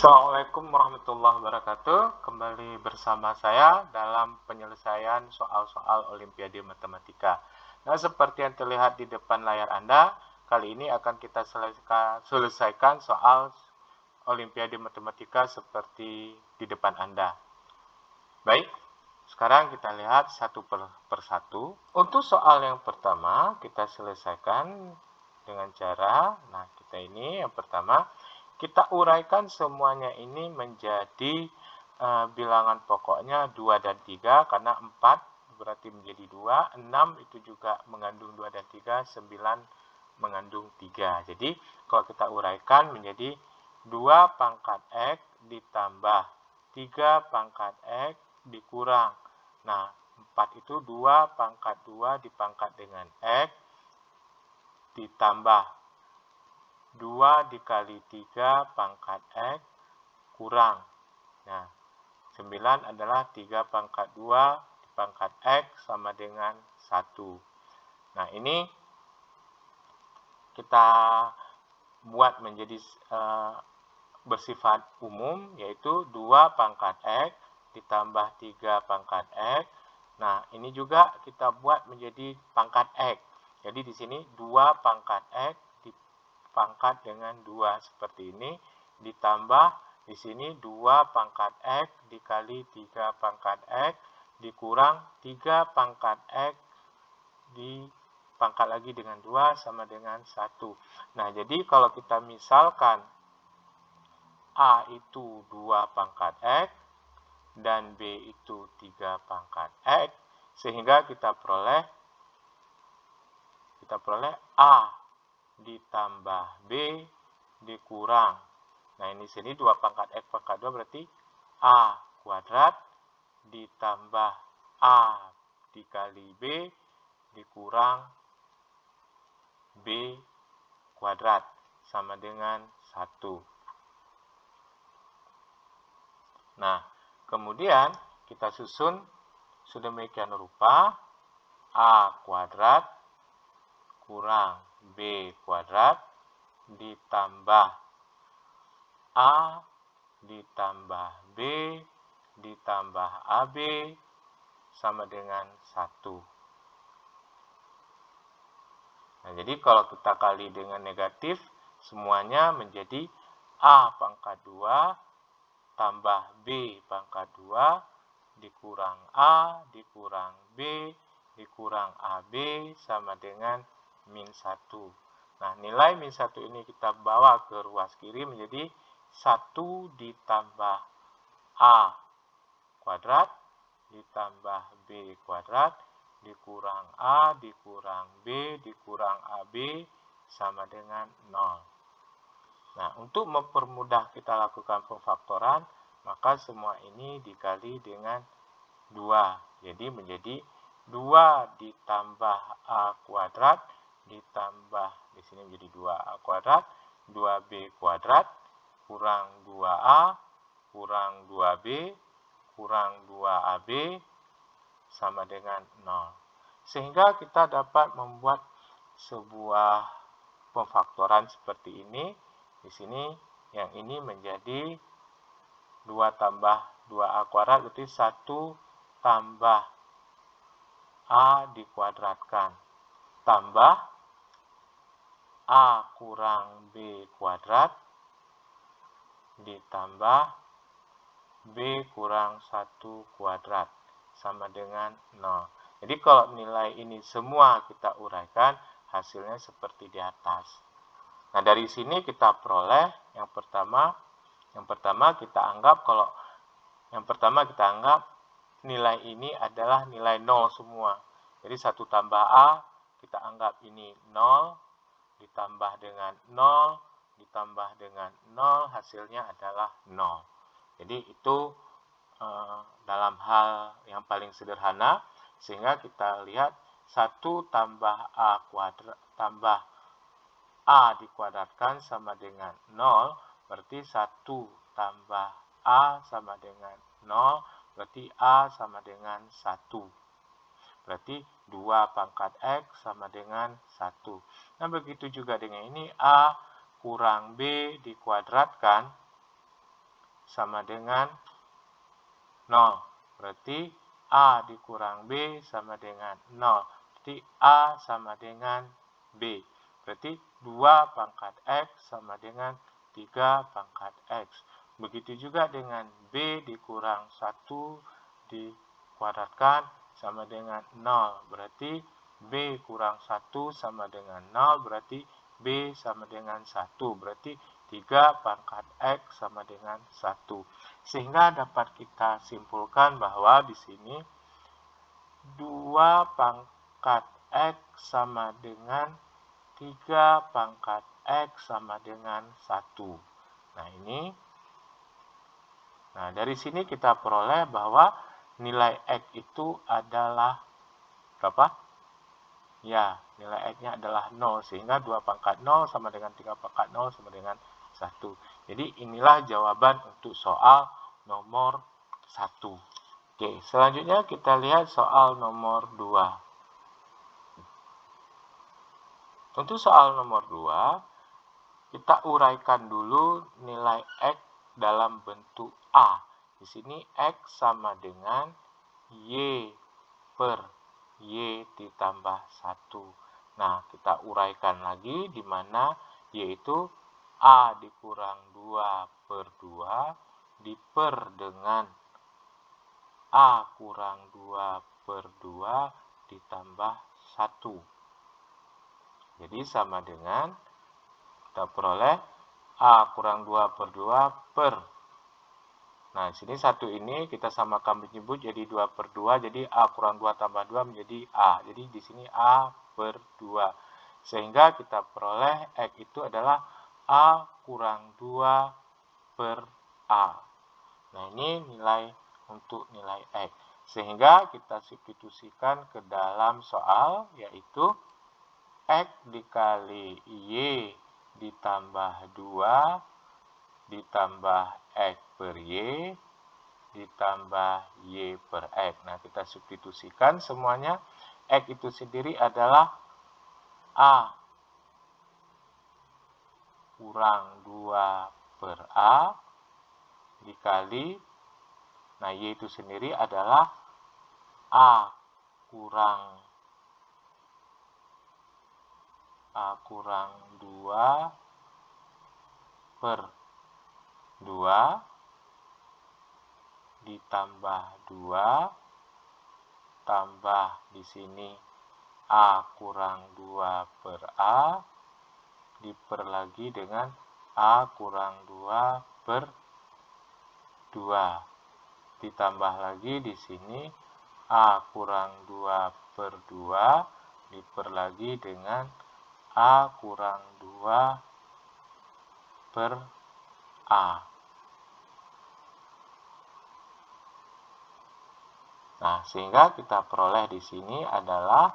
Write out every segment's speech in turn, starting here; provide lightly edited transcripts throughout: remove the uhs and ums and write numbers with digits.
Assalamualaikum warahmatullahi wabarakatuh. Kembali bersama saya dalam penyelesaian soal-soal Olimpiade Matematika. Nah, seperti yang terlihat di depan layar Anda, kali ini akan kita selesaikan soal Olimpiade Matematika seperti di depan Anda. Baik, sekarang kita lihat satu per satu. Untuk soal yang pertama, kita selesaikan dengan cara, kita ini yang pertama, kita uraikan semuanya ini menjadi bilangan pokoknya 2 dan 3, karena 4 berarti menjadi 2, 6 itu juga mengandung 2 dan 3, 9 mengandung 3. Jadi kalau kita uraikan menjadi 2 pangkat X ditambah 3 pangkat X dikurang. Nah, 4 itu 2 pangkat 2 dipangkat dengan X ditambah 2 dikali 3 pangkat X kurang. Nah, 9 adalah 3 pangkat 2 dipangkat X sama dengan 1. Nah, ini kita buat menjadi bersifat umum, yaitu 2 pangkat X ditambah 3 pangkat X. Nah, ini juga kita buat menjadi pangkat X. Jadi di sini 2 pangkat X dipangkat dengan 2 seperti ini, ditambah di sini 2 pangkat X dikali 3 pangkat X dikurang 3 pangkat X dipangkat lagi dengan 2 sama dengan 1. Nah, jadi kalau kita misalkan A itu 2 pangkat X dan B itu 3 pangkat X, sehingga kita peroleh A ditambah B dikurang. Nah, ini sini 2 pangkat X pangkat 2 berarti A kuadrat ditambah A dikali B dikurang B kuadrat sama dengan 1. Nah, kemudian kita susun sedemikian rupa A kuadrat kurang B kuadrat ditambah A ditambah B ditambah AB sama dengan 1. Nah, jadi kalau kita kali dengan negatif, semuanya menjadi A pangkat 2 tambah B pangkat 2 dikurang A dikurang B dikurang AB sama dengan min 1. Nah, nilai min 1 ini kita bawa ke ruas kiri menjadi 1 ditambah A kuadrat ditambah B kuadrat dikurang A dikurang B dikurang AB sama dengan 0. Nah, untuk mempermudah kita lakukan pemfaktoran, maka semua ini dikali dengan 2. Jadi menjadi 2 ditambah A kuadrat ditambah, di sini menjadi 2A kuadrat, 2B kuadrat, kurang 2A, kurang 2B, kurang 2AB, sama dengan 0. Sehingga kita dapat membuat sebuah pemfaktoran seperti ini. Di sini yang ini menjadi 2 tambah 2A kuadrat berarti 1 tambah A dikuadratkan tambah A kurang B kuadrat ditambah B kurang 1 kuadrat sama dengan 0. Jadi kalau nilai ini semua kita uraikan, hasilnya seperti di atas. Nah, dari sini kita peroleh yang pertama kita anggap nilai ini adalah nilai 0 semua. Jadi 1 tambah A kita anggap ini 0 ditambah dengan 0 ditambah dengan 0 hasilnya adalah 0. Jadi itu dalam hal yang paling sederhana, sehingga kita lihat 1 tambah A kuadrat tambah A dikuadratkan sama dengan 0, berarti 1 tambah A sama dengan 0, berarti A sama dengan 1. Berarti 2 pangkat X sama dengan 1. Nah, begitu juga dengan ini A kurang B dikuadratkan sama dengan 0. Berarti A dikurang B sama dengan 0. Berarti A sama dengan B. Berarti 2 pangkat X sama dengan 3 pangkat X. Begitu juga dengan B dikurang 1 dikuadratkan sama dengan 0. Berarti B kurang 1 sama dengan 0. Berarti B sama dengan 1. Berarti 3 pangkat X sama dengan 1. Sehingga dapat kita simpulkan bahwa di sini 2 pangkat X sama dengan 3 pangkat X sama dengan 1. Nah, dari sini kita peroleh bahwa nilai X itu adalah berapa? Ya, nilai X-nya adalah 0. Sehingga 2 pangkat 0 sama dengan 3 pangkat 0 sama dengan 1. Jadi inilah jawaban untuk soal nomor 1. Oke, selanjutnya kita lihat soal nomor 2. Untuk soal nomor 2, kita uraikan dulu nilai X dalam bentuk A. Di sini X sama dengan Y per Y ditambah 1. Nah, kita uraikan lagi di mana Y itu A dikurang 2 per 2 diper dengan A kurang 2 per 2 ditambah 1. Jadi sama dengan kita peroleh A kurang 2 per 2 per. Nah, sini 1 ini kita samakan menyebut jadi 2 per 2. Jadi A kurang 2 tambah 2 menjadi A. Jadi di sini A per 2. Sehingga kita peroleh X itu adalah A kurang 2 per A. Nah, ini nilai untuk nilai X. Sehingga kita substitusikan ke dalam soal, yaitu X dikali Y ditambah 2 ditambah X per Y ditambah Y per X. Nah, kita substitusikan semuanya. X itu sendiri adalah A kurang 2 per A dikali, nah Y itu sendiri adalah A kurang 2 per 2 ditambah 2 tambah di sini A kurang 2 per A diper lagi dengan A kurang 2 per 2 ditambah lagi di sini A kurang 2 per 2 diper lagi dengan A kurang 2 per A. Nah, sehingga kita peroleh di sini adalah,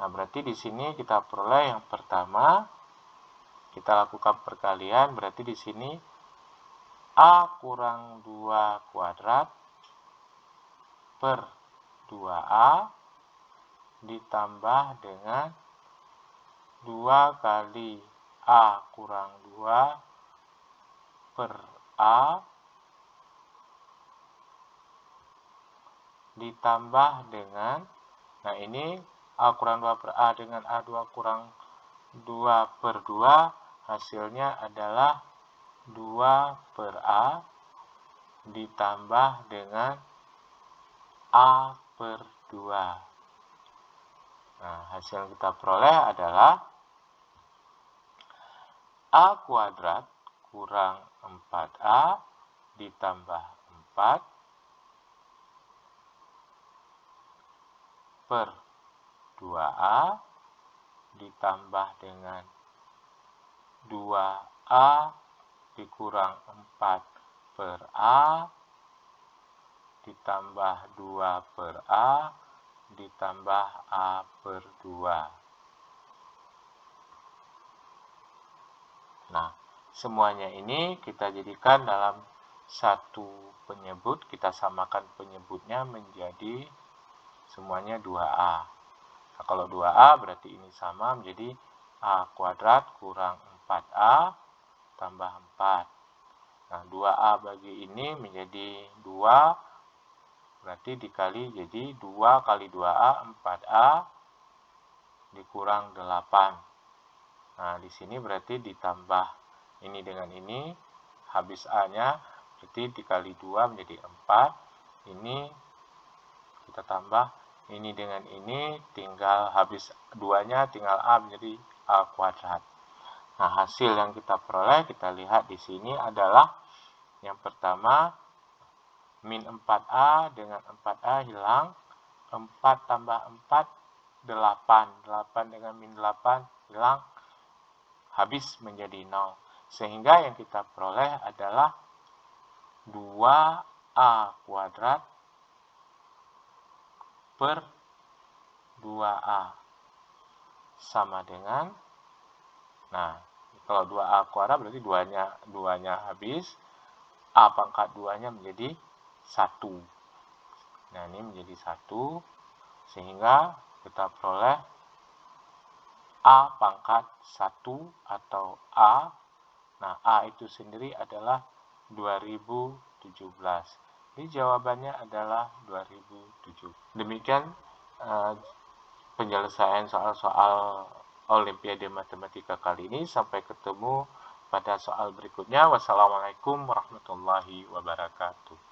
berarti di sini kita peroleh yang pertama, kita lakukan perkalian, berarti di sini A kurang 2 kuadrat per 2A ditambah dengan 2 kali A kurang 2 per A ditambah dengan, nah ini A kurang 2 per A dengan A2 kurang 2 per 2, hasilnya adalah 2 per A ditambah dengan A per 2. Nah, hasil yang kita peroleh adalah A kuadrat kurang 4A ditambah 4 per 2A ditambah dengan 2A dikurang 4 per A ditambah 2 per A ditambah A per 2. Nah, semuanya ini kita jadikan dalam satu penyebut, kita samakan penyebutnya menjadi semuanya 2A. Nah, kalau 2A berarti ini sama menjadi A kuadrat kurang 4A tambah 4. Nah, 2A bagi ini menjadi 2, berarti dikali jadi 2 kali 2A, 4A dikurang 8. Nah, di sini berarti ditambah ini dengan ini, habis A-nya, berarti dikali 2 menjadi 4. Ini kita tambah ini dengan ini, tinggal habis 2-nya, tinggal A menjadi A kuadrat. Nah, hasil yang kita peroleh, kita lihat di sini adalah yang pertama, min 4A dengan 4A hilang, 4 tambah 4, 8. 8 dengan min 8 hilang, habis menjadi 0. Sehingga yang kita peroleh adalah 2A kuadrat per 2A sama dengan, nah, kalau 2A kuadrat berarti 2-nya habis, A pangkat 2-nya menjadi 1. Nah, ini menjadi 1, sehingga kita peroleh A pangkat 1 atau A. Nah, A itu sendiri adalah 2017. Jadi jawabannya adalah 2007. Demikian penyelesaian soal-soal Olimpiade Matematika kali ini. Sampai ketemu pada soal berikutnya. Wassalamualaikum warahmatullahi wabarakatuh.